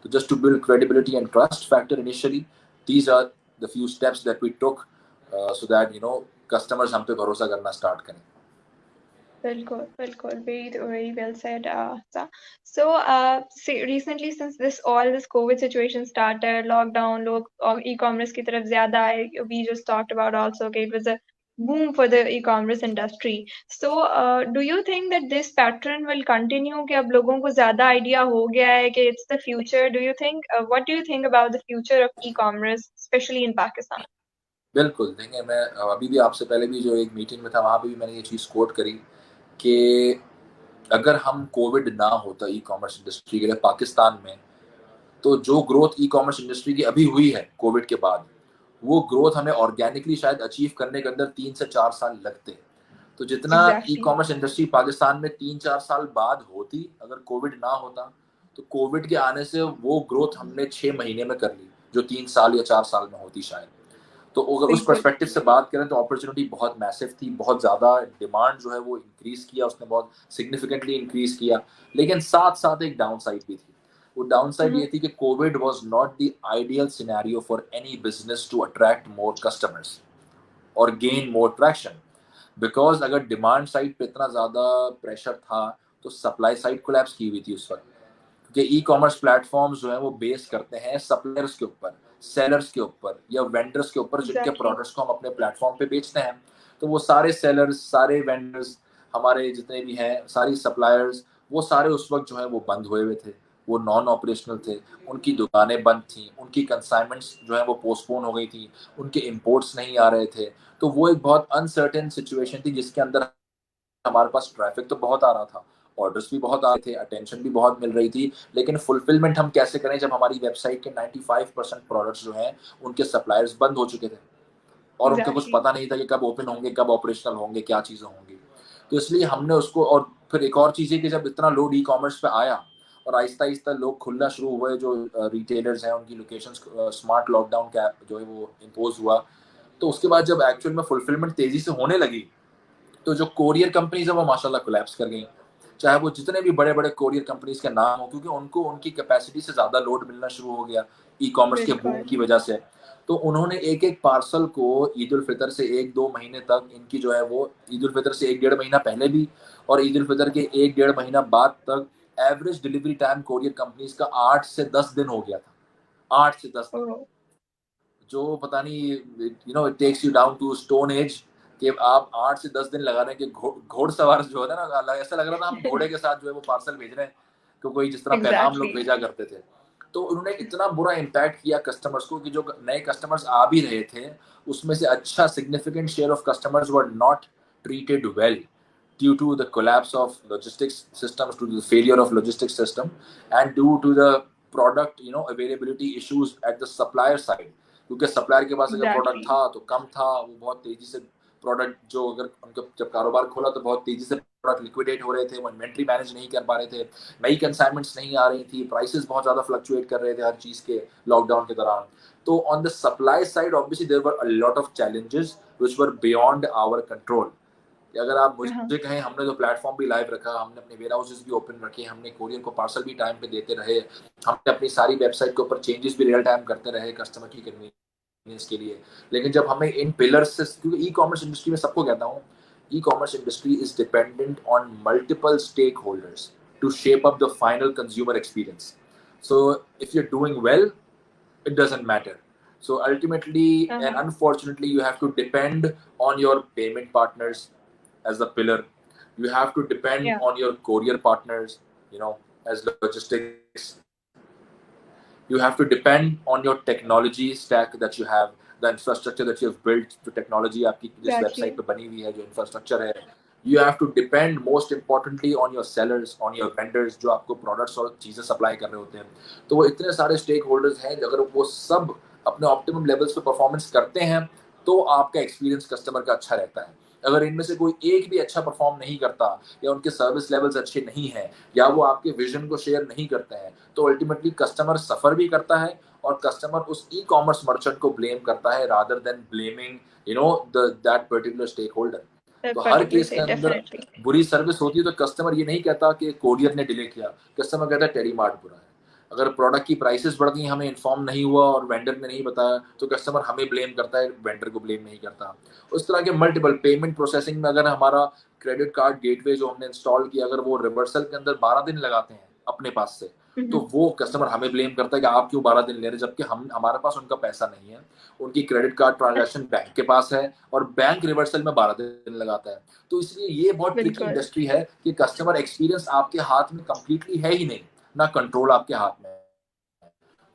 तो just to build credibility and trust factor initially, these are the few steps that we took so that customers हम पे भरोसा करना स्टार्ट करें। बिल्कुल बिल्कुल, very well said, Sa. So, recently since this COVID situation started, lockdown, लोग e-commerce की तरफ ज़्यादा आए. We just talked about also कि it was a boom for the e-commerce industry. So, do you think that this pattern will continue? कि अब लोगों को ज़्यादा idea हो गया है कि it's the future? What do you think about the future of e-commerce, especially in Pakistan? बिल्कुल, देखिए मैं अभी भी आपसे पहले भी जो एक मीटिंग में था वहाँ पे भी मैंने ये चीज़ कोट करी कि अगर हम कोविड ना होता ई कॉमर्स इंडस्ट्री के लिए पाकिस्तान में, तो जो ग्रोथ ई कॉमर्स इंडस्ट्री की अभी हुई है कोविड के बाद, वो ग्रोथ हमें ऑर्गेनिकली शायद अचीव करने के अंदर 3 से 4 साल लगते। तो जितना ई Exactly. कॉमर्स इंडस्ट्री पाकिस्तान में 3-4 साल बाद होती अगर कोविड ना होता, तो कोविड के आने से वो ग्रोथ हमने 6 महीने में कर ली जो 3 साल या 4 साल में होती शायद। तो अगर उस बिल्कुल। पर्सपेक्टिव से बात करें तो अपॉर्चुनिटी बहुत मैसिव थी, बहुत ज़्यादा डिमांड जो है वो इंक्रीज किया, उसने बहुत सिग्निफिकेंटली इंक्रीज किया। लेकिन साथ साथ एक डाउन साइड भी थी। वो डाउन साइड ये थी कि covid was not the ideal scenario for any business to attract more customers और गेन मोर ट्रैक्शन। बिकॉज अगर डिमांड साइड पे इतना ज़्यादा प्रेशर था तो सप्लाई साइड कोलैप्स की हुई थी उस वक्त, क्योंकि ई कॉमर्स प्लेटफॉर्म्स जो है वो बेस करते हैं सप्लायर्स के ऊपर, सेलर्स के ऊपर या वेंडर्स के ऊपर जिनके एग्जैक्टली। प्रोडक्ट्स को हम अपने प्लेटफॉर्म पे बेचते हैं। तो वो सारे सेलर्स, सारे वेंडर्स, हमारे जितने भी हैं सारी सप्लायर्स, वो सारे उस वक्त जो है वो बंद हुए हुए थे, वो नॉन ऑपरेशनल थे, उनकी दुकानें बंद थी, उनकी कंसाइनमेंट्स जो है वो पोस्टपोन हो गई थी, उनके इम्पोर्ट्स नहीं आ रहे थे। तो वो एक बहुत अनसर्टेन सिचुएशन थी जिसके अंदर हमारे पास ट्रैफिक तो बहुत आ रहा था, ऑर्डर्स भी बहुत आ रहे थे, अटेंशन भी बहुत मिल रही थी, लेकिन फुलफिलमेंट हम कैसे करें जब हमारी वेबसाइट के 95% प्रोडक्ट्स जो हैं उनके सप्लायर्स बंद हो चुके थे और उनका कुछ एग्जैक्टली। पता नहीं था कि कब ओपन होंगे, कब ऑपरेशनल होंगे, क्या चीज़ें होंगी। तो इसलिए हमने उसको, और फिर एक और चीज़ है कि जब इतना लोड ई कॉमर्स पे आया और आहिस्ता आहिस्ता लोग खुलना शुरू हुए, जो रिटेलर्स हैं उनकी लोकेशंस, स्मार्ट लॉकडाउन का जो है वो इम्पोज हुआ, तो उसके बाद जब एक्चुअल में फुलफिलमेंट तेजी से होने लगी तो जो कोरियर कंपनीज है वो माशाल्लाह कोलैप्स कर गई। चाहे वो जितने भी बड़े बड़े कोरियर कंपनीज के नाम हो, क्योंकि उनको उनकी कैपेसिटी से ज़्यादा लोड मिलना शुरू हो गया ई कॉमर्स के बूम बिल्कुल। की वजह से। तो उन्होंने एक एक पार्सल को ईद उल फितर से एक दो महीने तक, इनकी जो है वो ईद उल फितर से एक डेढ़ महीना पहले भी और ईद उल फितर के एक डेढ़ महीना बाद तक average delivery time courier companies का 8 से 10 दिन हो गया था। 8 से 10 दिन, ओह। जो पता नहीं, it takes you down to stone age कि आप 8 से 10 दिन लगा रहे हैं कि घोड़सवार जो होता है ना, ऐसा लग रहा था हम घोड़े के साथ जो है वो पार्सल भेज रहे हैं, तो कोई जिस तरह पैगाम लोग एग्जैक्टली। भेजा करते थे। तो उन्होंने इतना बुरा इम्पैक्ट किया कस्टमर्स को कि जो नए कस्टमर्स आ भी रहे थे उसमें से अच्छा significant share of customers were not treated well due to the collapse of logistics systems, to the failure of logistics system, and due to the product availability issues at the supplier side, क्योंकि supplier के पास अगर product exactly. था तो कम था, वो बहुत तेजी से प्रोडक्ट, जो अगर उनका जब कारोबार खोला तो बहुत तेजी से प्रोडक्ट लिक्विडेट हो रहे थे, वो इन्वेंट्री मैनेज नहीं कर पा रहे थे, नई कंसाइनमेंट्स नहीं आ रही थी, प्राइसेस बहुत ज़्यादा फ्लक्चुएट कर रहे थे हर चीज़ के लॉकडाउन के दौरान। तो on the supply side obviously there were a lot of challenges which were beyond our control. अगर आप हाँ। मुझे कहें, हमने तो प्लेटफॉर्म भी लाइव रखा, हमने अपने वेयर हाउसेज भी ओपन रखे, हमने कोरियर को पार्सल भी टाइम पे देते रहे, हमने अपनी सारी वेबसाइट के ऊपर चेंजेस भी रियल टाइम करते रहे कस्टमर की कन्वीनियंस के लिए। लेकिन जब हमें इन पिलर्स से, क्योंकि ई कॉमर्स इंडस्ट्री में सबको कहता हूँ, e commerce industry is dependent on multiple stakeholders to shape up the final consumer experience. So if you are doing well, it doesn't matter. So ultimately and हाँ। unfortunately, you have to depend on your payment partners as the pillar. You have to depend या। on your courier partners, as logistics. You have to depend on your technology stack that you have, the infrastructure that you have built, जो technology आपकी जिस exactly. website पे बनी हुई है, जो infrastructure है, you have to depend most importantly on your sellers, on your vendors जो आपको products और चीज़ें supply कर रहे होते हैं। तो वो इतने सारे स्टेक होल्डर्स हैं, अगर वो सब अपने ऑप्टिमम लेवल्स पे परफॉर्मेंस करते हैं तो आपका एक्सपीरियंस कस्टमर का अच्छा रहता है। अगर इनमें से कोई एक भी अच्छा परफॉर्म नहीं करता, या उनके सर्विस लेवल्स अच्छे नहीं हैं, या वो आपके विजन को शेयर नहीं करते हैं, तो अल्टीमेटली कस्टमर सफर भी करता है और कस्टमर उस ई कॉमर्स मर्चेंट को ब्लेम करता है rather than blaming that particular stakeholder. That तो हर पर्टिकुलर केस के से अंदर डेफिनेटली। बुरी सर्विस होती है तो कस्टमर ये नहीं कहता कि कोरियर ने डिले किया, कस्टमर कहता है टेरी मार्ट बुरा है। अगर प्रोडक्ट की प्राइसेस बढ़ गई, हमें इन्फॉर्म नहीं हुआ और वेंडर ने नहीं बताया, तो कस्टमर हमें ब्लेम करता है, वेंडर को ब्लेम नहीं करता। उस तरह के मल्टीपल पेमेंट प्रोसेसिंग में अगर हमारा क्रेडिट कार्ड गेटवे जो हमने इंस्टॉल किया, अगर वो रिवर्सल के अंदर 12 दिन लगाते हैं अपने पास से, तो वो कस्टमर हमें ब्लेम करता है कि आप क्यों 12 दिन ले रहे, जबकि हम हमारे पास उनका पैसा नहीं है, उनकी क्रेडिट कार्ड ट्रांजैक्शन बैंक के पास है और बैंक रिवर्सल में 12 दिन लगाता है। तो इसलिए ये बहुत ट्रिकी बिल्कुल। इंडस्ट्री है कि कस्टमर एक्सपीरियंस आपके हाथ में कंप्लीटली है ही नहीं, ना कंट्रोल आपके हाथ में है।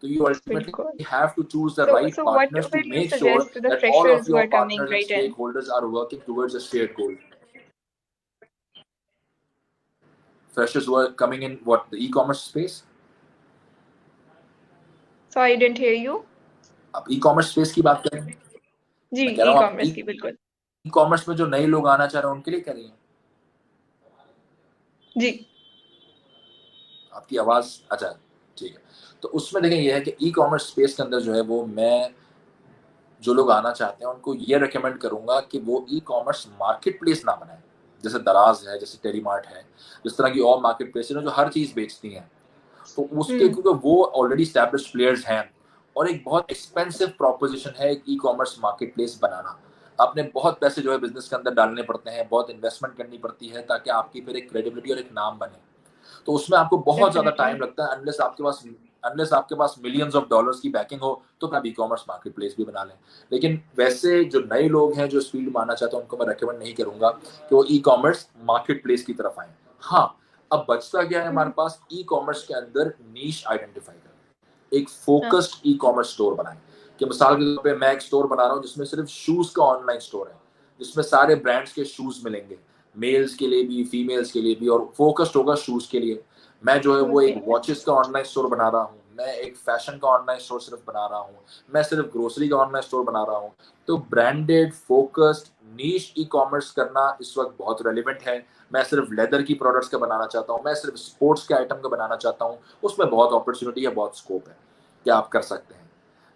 So you ultimately बिल्कुल। have to choose the So, right so what partners to will you make sure suggest to the that all of freshers who your are coming partners and right in? stakeholders are working towards a shared goal. Freshers who are coming in what, the e-commerce space? So I didn't hear you. आप e-commerce space की बात करें, जी, मैं कह रहा ई हूँ आप commerce की बिल्कुल। ई कॉमर्स में जो नए लोग आना चाह रहे हैं उनके लिए कह रही हैं? जी। आपकी आवाज, अच्छा, ठीक है। तो उसमें देखें ये है कि ई कॉमर्स स्पेस के अंदर जो है वो, मैं जो लोग आना चाहते हैं उनको ये रेकमेंड करूंगा कि वो ई कॉमर्स मार्केट प्लेस ना बनाए, जैसे दराज है, जैसे टेलीमार्ट है, जिस तरह की और मार्केट प्लेस है जो हर चीज बेचती हैं। तो उसके, हम्म। क्योंकि वो ऑलरेडी स्टैब्लिश्ड प्लेयर्स हैं और एक बहुत एक्सपेंसिव प्रोपोजिशन है एक ई कॉमर्स मार्केट प्लेस बनाना। आपने बहुत पैसे जो है बिजनेस के अंदर डालने पड़ते हैं, बहुत इन्वेस्टमेंट करनी पड़ती है ताकि आपकी फिर एक क्रेडिबिलिटी और एक नाम बने। तो उसमें आपको बहुत ज्यादा Definitely. टाइम लगता है, अनलेस आपके पास मिलियंस ऑफ डॉलर्स की बैकिंग हो तो आप ई कॉमर्स मार्केट प्लेस भी बना लें। लेकिन वैसे जो नए लोग हैं जो इस फील्ड में आना चाहते हैं, उनको मैं रेकमेंड नहीं करूंगा कि वो ई कॉमर्स मार्केट प्लेस की तरफ आए। हाँ, अब बचता क्या है हमारे Mhm. पास, ई कॉमर्स के अंदर नीश आइडेंटिफाई करें, एक Uh, focused e commerce store बनाएं। कि मिसाल के तौर पे मैं एक स्टोर बना रहा हूँ जिसमें सिर्फ शूज का ऑनलाइन स्टोर है, जिसमें सारे ब्रांड्स के शूज मिलेंगे, मेल्स के लिए भी फीमेल्स के लिए भी, और फोकस्ड होगा शूज के लिए। मैं जो है वो Shoes के एक लिए. वॉचेस का ऑनलाइन स्टोर बना रहा हूँ, मैं एक फैशन का ऑनलाइन स्टोर सिर्फ बना रहा हूँ, मैं सिर्फ ग्रोसरी का ऑनलाइन स्टोर बना रहा हूँ। तो ब्रांडेड फोकस्ड नीश ई कॉमर्स करना इस वक्त बहुत रेलिवेंट है। मैं सिर्फ लेदर की प्रोडक्ट्स का बनाना चाहता हूँ, मैं सिर्फ स्पोर्ट्स के आइटम का बनाना चाहता हूँ, उसमें बहुत अपॉर्चुनिटी है, बहुत स्कोप है कि आप कर सकते हैं।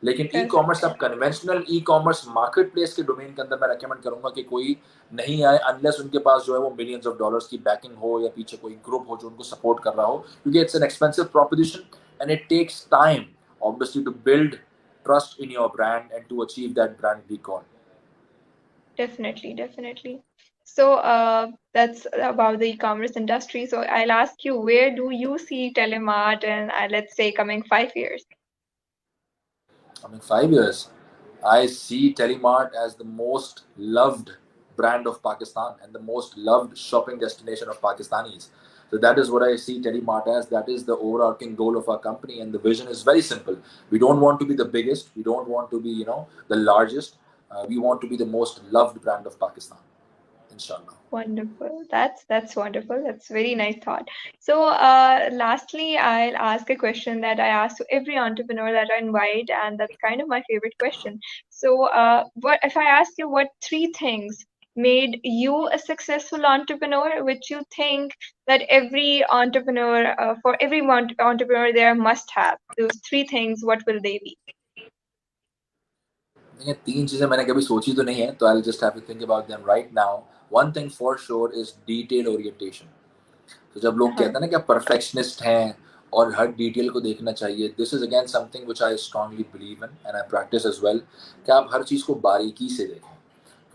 लेकिन ई कर कॉमर्स, सकते अब हैं. Conventional e commerce market place के डोमेन के अंदर मैं रेकमेंड करूंगा कि कोई नहीं आए अनलेस उनके पास जो है वो मिलियंस ऑफ डॉलर्स की बैकिंग हो या पीछे कोई ग्रुप हो जो उनको सपोर्ट कर रहा हो, क्योंकि it's an expensive proposition and it takes time obviously to build trust in your brand and to achieve that brand recall. Definitely, definitely. So, that's about the e-commerce industry. So, I'll ask you, where do you see Telemart in, let's say, coming 5 years? I mean, 5 years, I see Telemart as the most loved brand of Pakistan and the most loved shopping destination of Pakistanis. So that is what I see Telemart as. That is the overarching goal of our company, and the vision is very simple. We don't want to be the biggest. We don't want to be, the largest. We want to be the most loved brand of Pakistan. Inshallah. Wonderful. That's wonderful. That's very nice thought. So, lastly, I'll ask a question that I ask to every entrepreneur that I invite, and that's kind of my favorite question. So, what if I ask you what three things made you a successful entrepreneur, which you think that every entrepreneur, for every entrepreneur there must have those three things, what will they be? ये तीन चीजें मैंने कभी सोची तो नहीं है, तो I just have to think about them right now. One thing for sure is detail orientation. तो जब लोग कहते Uh-huh. हैं ना कि आप परफेक्शनिस्ट हैं और हर डिटेल को देखना चाहिए, this is again something which I strongly believe in and I practice as well, कि आप हर चीज़ को बारीकी से देखें।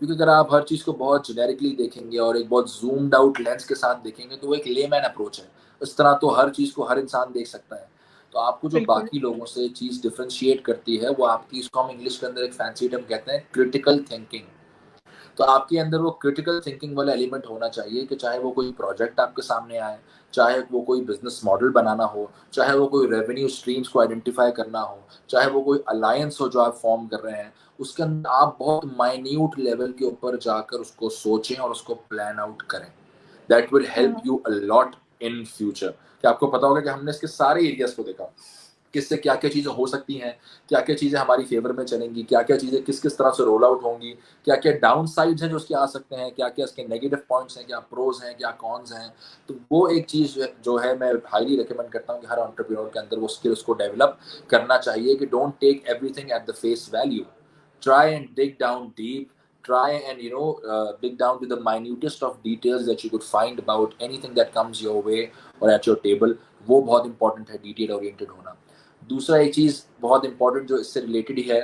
क्योंकि अगर आप हर चीज़ को बहुत जेनेरिकली देखेंगे और एक बहुत जूम्ड आउट लेंस के साथ देखेंगे तो वो एक लेमैन अप्रोच है। इस तरह तो हर चीज़ को हर इंसान देख सकता है। तो आपको जो बिल्कुल. बाकी लोगों से चीज़ डिफ्रेंशिएट करती है वो आपकी, इसको हम इंग्लिश के अंदर एक फैंसी टर्म कहते हैं, क्रिटिकल थिंकिंग। तो आपके अंदर वो क्रिटिकल थिंकिंग वाला एलिमेंट होना चाहिए कि चाहे वो कोई प्रोजेक्ट आपके सामने आए, चाहे वो कोई बिजनेस मॉडल बनाना हो, चाहे वो कोई रेवेन्यू स्ट्रीम्स को आइडेंटिफाई करना हो, चाहे वो कोई अलायंस हो जो आप फॉर्म कर रहे हैं, उसके अंदर आप बहुत माइन्यूट लेवल के ऊपर जाकर उसको सोचें और उसको प्लान आउट करें। That will help Uh-huh. You a lot in future. कि आपको पता होगा कि हमने इसके सारे एरियाज को देखा, किससे क्या क्या चीज़ें हो सकती हैं, क्या क्या चीज़ें हमारी फेवर में चलेंगी, क्या क्या चीज़ें किस किस तरह से रोल आउट होंगी, क्या क्या डाउन साइड्स हैं जो उसके आ सकते हैं, क्या क्या इसके नेगेटिव पॉइंट्स हैं, क्या प्रोज हैं, क्या कॉन्स हैं। तो वो एक चीज़ जो है मैं हाईली रिकमेंड करता हूँ कि हर एंटरप्रेन्योर के अंदर वो स्किल्स को डेवलप करना चाहिए, कि don't take everything at the face value, try and dig down deep, try and dig down to the minutest of details that you could find about anything that comes your way or at your table। वो बहुत important है, detail oriented होना। दूसरा एक चीज़ बहुत important जो इससे related ही है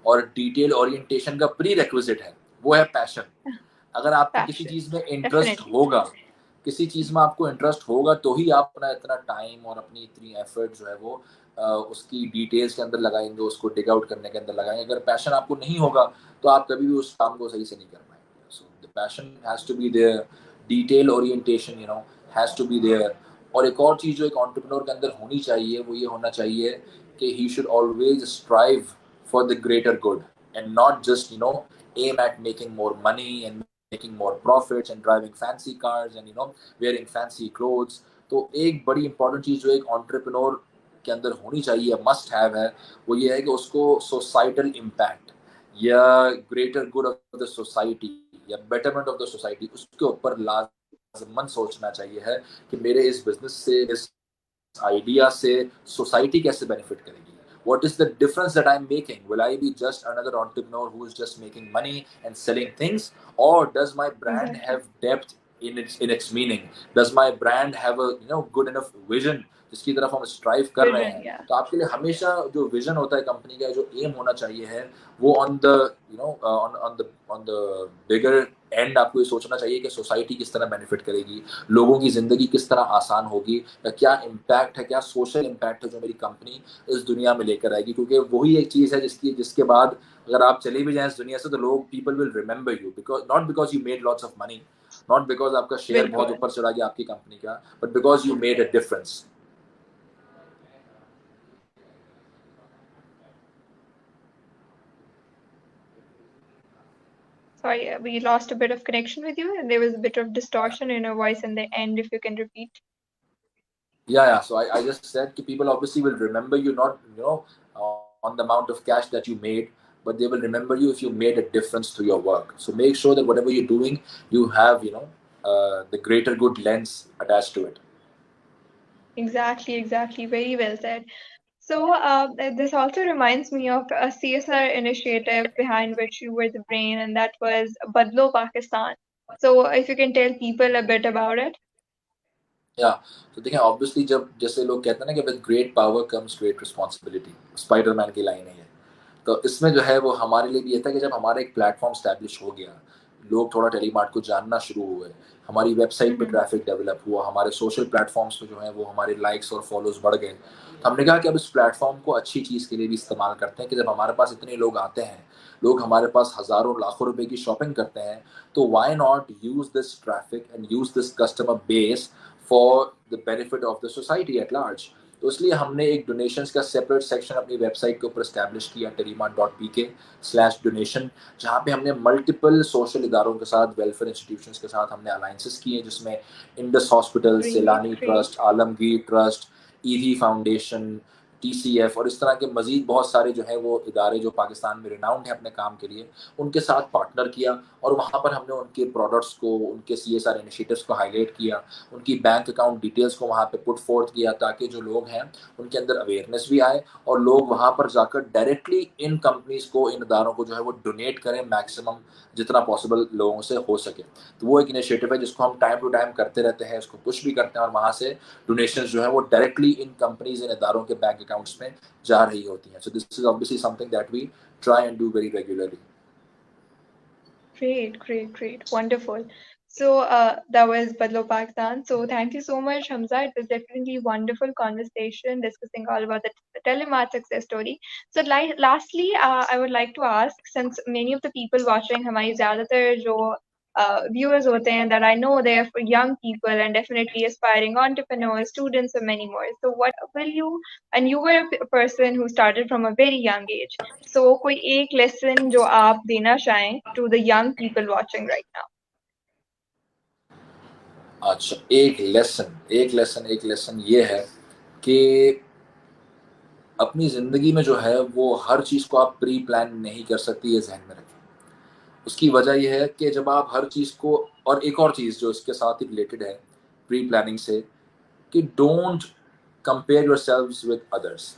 और डिटेल ओरिएंटेशन का प्री रेक्विजिट है, वो है पैशन। अगर आपको किसी Passion. चीज़ में इंटरेस्ट Definitely. होगा, किसी चीज़ में आपको इंटरेस्ट होगा तो ही आप अपना इतना टाइम और अपनी इतनी एफर्ट जो है वो उसकी डिटेल्स के अंदर लगाएंगे, उसको डिग आउट करने के अंदर लगाएंगे। अगर पैशन आपको नहीं होगा तो आप कभी भी उस काम को सही से नहीं कर पाएंगे। So the passion has to be there, detail orientation has to be there. और एक और चीज़ जो एक एंटरप्रेन्योर के अंदर होनी चाहिए वो ये होना चाहिए कि he should always strive for the greater good and not just aim at making more money and making more profits and driving fancy cars and wearing fancy clothes। तो एक बड़ी इंपॉर्टेंट चीज़ जो एक एंटरप्रेन्योर के अंदर होनी चाहिए, मस्ट हैव है, वो ये है कि उसको सोसाइटल इम्पैक्ट या greater good of the society या बेटरमेंट ऑफ द सोसाइटी, उसके ऊपर लाजमन सोचना चाहिए है कि मेरे इस बिजनेस से, इस आइडिया से सोसाइटी कैसे बेनिफिट करेगी। What is the difference that I'm making? Will I be just another entrepreneur who is just making money and selling things, or does my brand Exactly. have depth in its meaning? Does my brand have a good enough vision जिसकी तरफ हम strive कर रहे Vision, हैं? yeah. तो आपके लिए हमेशा जो विजन होता है कंपनी का, जो एम होना चाहिए है, वो ऑन द बिगर एंड आपको ये सोचना चाहिए कि सोसाइटी किस तरह बेनिफिट करेगी, लोगों की जिंदगी किस तरह आसान होगी, या क्या इम्पैक्ट है, क्या सोशल इम्पैक्ट है जो मेरी कंपनी इस दुनिया में लेकर आएगी। क्योंकि वही एक चीज़ है जिसके बाद अगर आप चले भी जाएं इस दुनिया से, तो लोग people will remember you, because not because you made lots of money, not because आपका शेयर बहुत बिल्कुल. ऊपर चढ़ा गया आपकी कंपनी का, but because you made a difference. Sorry, we lost a bit of connection with you, and there was a bit of distortion in your voice in the end. If you can repeat. Yeah. So I just said that people obviously will remember you not on the amount of cash that you made, but they will remember you if you made a difference through your work. So make sure that whatever you're doing, you have the greater good lens attached to it. Exactly, exactly. Very well said. So, this also reminds me of a CSR initiative behind which you were the brain, and that was Badlo Pakistan. So, if you can tell people a bit about it. या तो देखें, obviously जब जैसे लोग कहते हैं ना कि with great power comes great responsibility, Spiderman की लाइन है ये। तो इसमें जो है वो हमारे लिए भी ये था कि जब हमारा एक प्लेटफॉर्म स्टैब्लिश हो गया, लोग थोड़ा टेलीमार्ट को जानना शुरू हुए, हमारी वेबसाइट पे Mm-hmm. ट्रैफिक डेवलप हुआ, हमारे सोशल प्लेटफॉर्म्स पे जो है वो हमारे लाइक्स और फॉलोज बढ़ गए, तो हमने कहा कि अब इस प्लेटफॉर्म को अच्छी चीज़ के लिए भी इस्तेमाल करते हैं कि जब हमारे पास इतने लोग आते हैं, लोग हमारे पास हज़ारों लाखों रुपए की शॉपिंग करते हैं, तो why not use this traffic and use this customer base for the benefit of the society at large. तो इसलिए हमने एक डोनेशंस का सेपरेट सेक्शन अपनी वेबसाइट के ऊपर स्टैब्लिश किया, terimat.pk/donation, जहाँ पे हमने मल्टीपल सोशल इदारों के साथ, वेलफेयर इंस्टीट्यूशंस के साथ हमने अलाइंसेस किए, जिसमें Indus hospital, Great, सेलानी great. Trust, Alamgir trust, ईदी फाउंडेशन, TCF और इस तरह के मजीद बहुत सारे जो है वो इदारे जो पाकिस्तान में रिनाउंड है अपने काम के लिए, उनके साथ पार्टनर किया, और वहाँ पर हमने उनके प्रोडक्ट्स को, उनके CSR इनिशिएटिव्स को हाईलाइट किया, उनकी बैंक अकाउंट डिटेल्स को वहाँ पे पुट फोर्थ किया, ताकि जो लोग हैं उनके अंदर अवेयरनेस भी आए, और लोग वहाँ पर जाकर डायरेक्टली इन कंपनीज को, इन इदारों को जो है वो डोनेट करें मैक्सिमम जितना पॉसिबल लोगों से हो सके। तो वो एक इनिशिएटिव है जिसको हम टाइम टू टाइम करते रहते हैं, उसको पुश भी करते हैं, और वहाँ से डोनेशन जो है वो डायरेक्टली इन कंपनीज, इन इदारों के बैंक अकाउंट्स में जा रही होती हैं। So this is obviously something that we try and do very regularly. Great, great, great. Wonderful. So, that was Badlo Pakistan. So, thank you so much, Hamza. It was definitely a wonderful conversation discussing all about the Telemart success story. So, lastly, I would like to ask, since many of the people watching हमारी ज़्यादातर जो viewers होते हैं, that I know they are for young people and definitely aspiring entrepreneurs, students, and many more. So, what will you, and you were a person who started from a very young age. So, कोई एक lesson जो आप देना चाहें to the young people watching right now? अच्छा, एक lesson ये है कि अपनी ज़िंदगी में जो है वो हर चीज़ को आप प्री प्लान नहीं कर सकती, ये ज़हन में रखें। उसकी वजह ये है कि जब आप हर चीज़ को, और एक और चीज़ जो इसके साथ ही रिलेटेड है प्री प्लानिंग से, कि don't compare yourselves with others.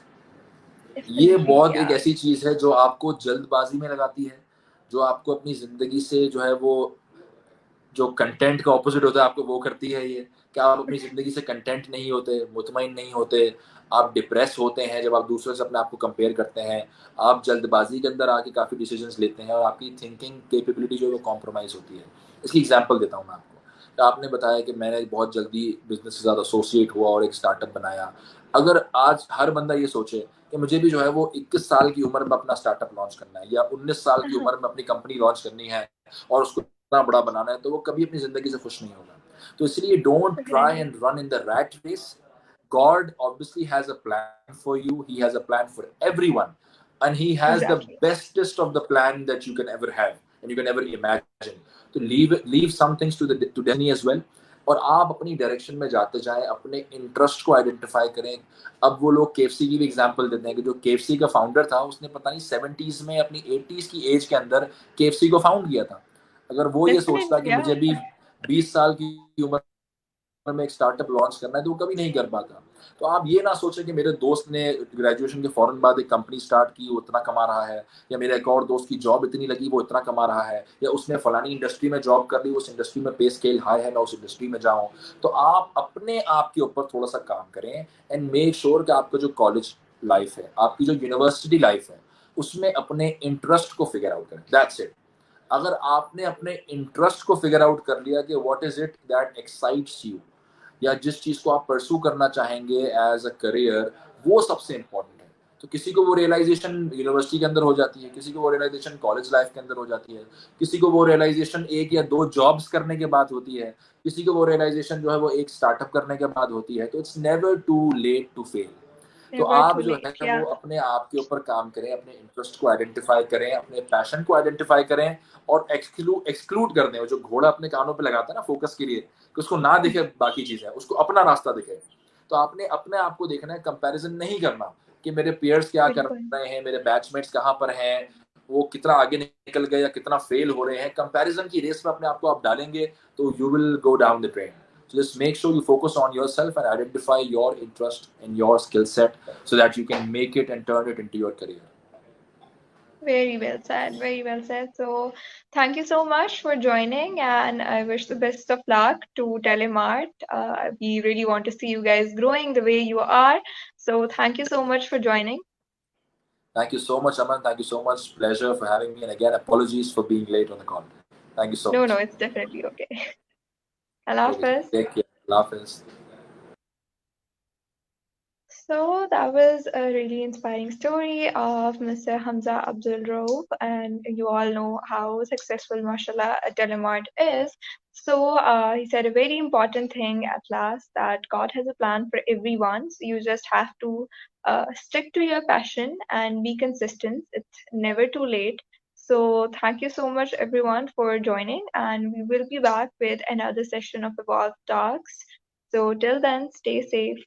ये Definitely, बहुत एक yeah. ऐसी चीज़ है जो आपको जल्दबाजी में लगाती है, जो आपको अपनी ज़िंदगी से जो है वो, जो कंटेंट का ऑपोजिट होता है आपको वो करती है ये, कि आप अपनी ज़िंदगी से कंटेंट नहीं होते, मुतमईन नहीं होते, आप डिप्रेस होते हैं जब आप दूसरों से अपने आप को कंपेयर करते हैं, आप जल्दबाजी के अंदर आके काफ़ी डिसीजंस लेते हैं, और आपकी थिंकिंग कैपेबिलिटी जो है वो कॉम्प्रोमाइज़ होती है। इसकी एग्जांपल देता हूँ मैं आपको। तो आपने बताया कि मैंने बहुत जल्दी बिजनेस के साथ एसोसिएट हुआ और एक स्टार्टअप बनाया। अगर आज हर बंदा ये सोचे कि मुझे भी जो है वो 21 साल की उम्र में अपना स्टार्टअप लॉन्च करना है, या 19 साल की उम्र में अपनी कंपनी लॉन्च करनी है और उसको इतना बड़ा बनाना है, तो वो कभी अपनी ज़िंदगी से खुश नहीं होगा। तो इसलिए don't try Agreed. And run in the rat race. God obviously has a plan for you. He has a plan for everyone. And he has the Exactly. bestest of the plan that you can ever have and you can ever imagine. तो leave some things to destiny as well. और आप अपनी direction में जाते जाएं, अपने interest को identify करें। अब वो लोग KFC की भी एग्जांपल देते हैं कि जो KFC का फाउंडर था, उसने पता नहीं 70s में अपनी 80s की एज के अंदर KFC को फाउंड किया था। अगर वो ये सोचता Definitely, कि yeah. मुझे भी 20 साल की उम्र में एक स्टार्टअप लॉन्च करना है तो वो कभी नहीं कर पाता। तो आप ये ना सोचें कि मेरे दोस्त ने ग्रेजुएशन के फ़ौरन बाद एक कंपनी स्टार्ट की, वो इतना कमा रहा है, या मेरे एक और दोस्त की जॉब इतनी लगी, वो इतना कमा रहा है, या उसने फलानी इंडस्ट्री में जॉब कर ली, उस इंडस्ट्री में पे स्केल हाई है, मैं उस इंडस्ट्री में जाऊँ। तो आप अपने आप के ऊपर थोड़ा-सा काम करें एंड मेक श्योर कि आपका जो कॉलेज लाइफ़ है, आपकी जो यूनिवर्सिटी लाइफ़ है, उसमें अपने इंटरेस्ट को फिगर आउट करें, दैट्स इट। अगर आपने अपने इंटरेस्ट को फिगर आउट कर लिया कि what is it that excites you, या जिस चीज को आप परस्यू करना चाहेंगे एज अ करियर, वो सबसे इंपॉर्टेंट है। तो किसी को वो रियलाइजेशन यूनिवर्सिटी के अंदर हो जाती है, किसी को वो रियलाइजेशन कॉलेज लाइफ के अंदर हो जाती है, किसी को वो रियलाइजेशन एक या दो जॉब्स करने के बाद होती है, किसी को वो रियलाइजेशन जो है वो एक स्टार्टअप करने के बाद होती है। तो it's never too late to fail. तो Never आप too जो late. है वो Yeah. अपने आप के ऊपर काम करें, अपने इंटरेस्ट को आइडेंटिफाई करें, अपने पैशन को आइडेंटिफाई करें, और एक्सक्लूड कर दें। वो जो घोड़ा अपने कानों पे लगाता है ना फोकस के लिए, कि उसको ना दिखे बाकी चीजें, उसको अपना रास्ता दिखे। तो आपने अपने आप को देखना है, कंपैरिजन नहीं करना कि मेरे पेयर्स क्या कर बिल्कुल। रहे हैं, मेरे बैचमेट्स कहाँ पर हैं, वो कितना आगे निकल गए या कितना फेल हो रहे हैं। कंपैरिजन की रेस में अपने आप को आप डालेंगे तो you will go down the train. So just make sure you focus on yourself and identify your interest and your skill set so that you can make it and turn it into your career. Very well said. Very well said. So, thank you so much for joining, and I wish the best of luck to Telemart. We really want to see you guys growing the way you are. So, thank you so much for joining. Thank you so much, Aman. Thank you so much. Pleasure for having me. And again, apologies for being late on the call. Thank you so No, much. no, it's definitely okay. Allah Okay, Hafiz. take care. Allah. So that was a really inspiring story of Mr. Hamza Abdul Rauf, and you all know how successful, mashallah, Telemart is. So he said a very important thing at last, that God has a plan for everyone. So you just have to stick to your passion and be consistent. It's never too late. So thank you so much, everyone, for joining, and we will be back with another session of Evolve Talks. So till then, stay safe.